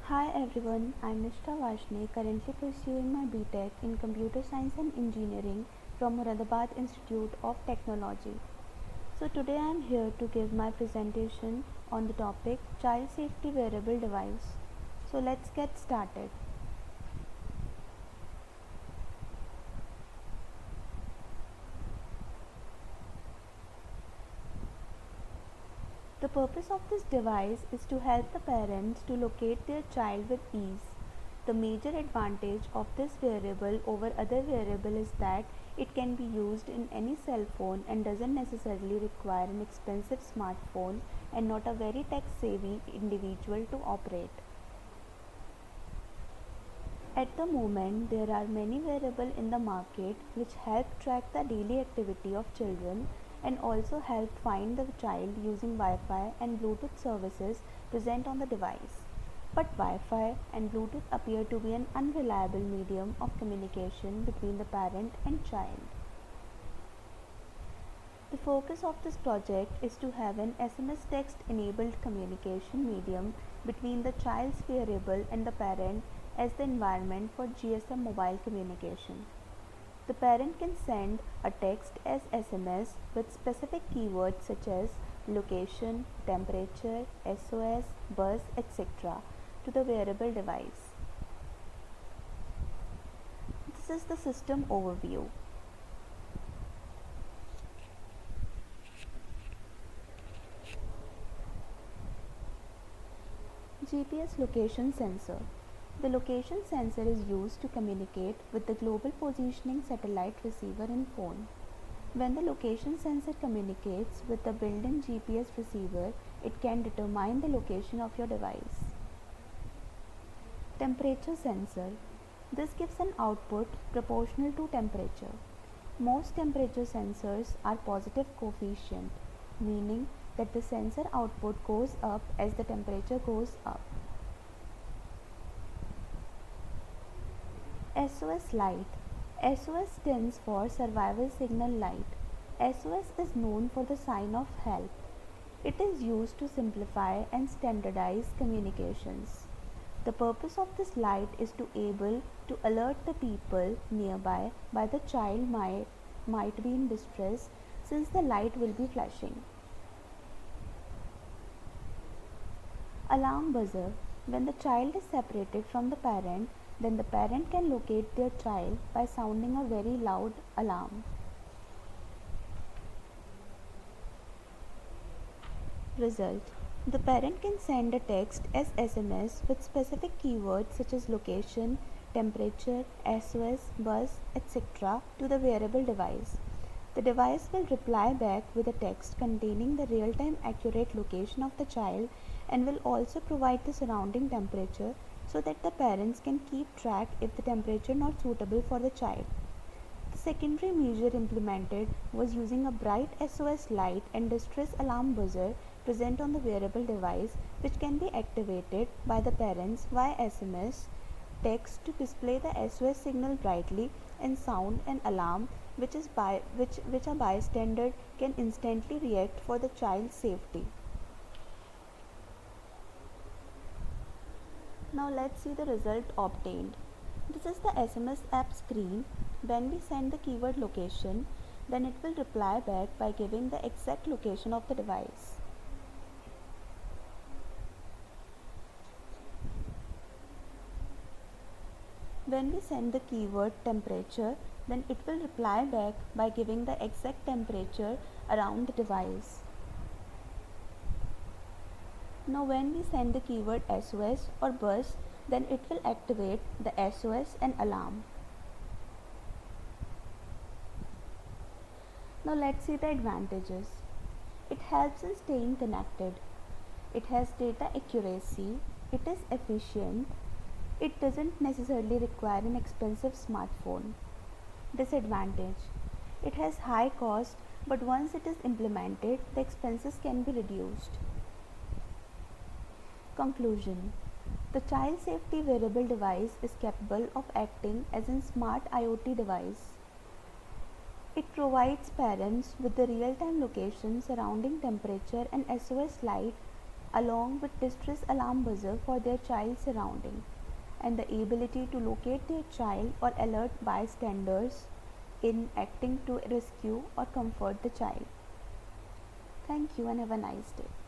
Hi everyone, I'm Nishtha Vashne, currently pursuing my BTech in Computer Science and Engineering from Moradabad Institute of Technology. So today I'm here to give my presentation on the topic Child Safety Wearable Device. So let's get started. The purpose of this device is to help the parents to locate their child with ease. The major advantage of this wearable over other wearable is that it can be used in any cell phone and doesn't necessarily require an expensive smartphone and not a very tech savvy individual to operate. At the moment, there are many wearables in the market which help track the daily activity of children and also help find the child using Wi-Fi and Bluetooth services present on the device. But Wi-Fi and Bluetooth appear to be an unreliable medium of communication between the parent and child. The focus of this project is to have an SMS text enabled communication medium between the child's wearable and the parent as the environment for GSM mobile communication. The parent can send a text as SMS with specific keywords such as location, temperature, SOS, buzz, etc. to the wearable device. This is the system overview. GPS location sensor. The location sensor is used to communicate with the global positioning satellite receiver in phone. When the location sensor communicates with the built-in GPS receiver, it can determine the location of your device. Temperature sensor. This gives an output proportional to temperature. Most temperature sensors are positive coefficient, meaning that the sensor output goes up as the temperature goes up. SOS light. SOS stands for Survival Signal Light. SOS is known for the sign of help. It is used to simplify and standardize communications. The purpose of this light is to able to alert the people nearby by the child might be in distress since the light will be flashing. Alarm buzzer. When the child is separated from the parent, then the parent can locate their child by sounding a very loud alarm. Result. The parent can send a text as SMS with specific keywords such as location, temperature, SOS, buzz, etc. to the wearable device. The device will reply back with a text containing the real-time accurate location of the child and will also provide the surrounding temperature so that the parents can keep track if the temperature not suitable for the child. The secondary measure implemented was using a bright SOS light and distress alarm buzzer present on the wearable device which can be activated by the parents via SMS text to display the SOS signal brightly and sound an alarm which a bystander can instantly react for the child's safety. Now let's see the result obtained. This is the SMS app screen. When we send the keyword location, then it will reply back by giving the exact location of the device. When we send the keyword temperature, then it will reply back by giving the exact temperature around the device. Now when we send the keyword SOS or buzz, then it will activate the SOS and alarm. Now let's see the advantages. It helps in staying connected. It has data accuracy. It is efficient. It doesn't necessarily require an expensive smartphone. Disadvantage. It has high cost, but once it is implemented, the expenses can be reduced. Conclusion. The child safety wearable device is capable of acting as a smart IoT device. It provides parents with the real-time location, surrounding temperature and SOS light along with distress alarm buzzer for their child's surrounding, and the ability to locate their child or alert bystanders in acting to rescue or comfort the child. Thank you and have a nice day.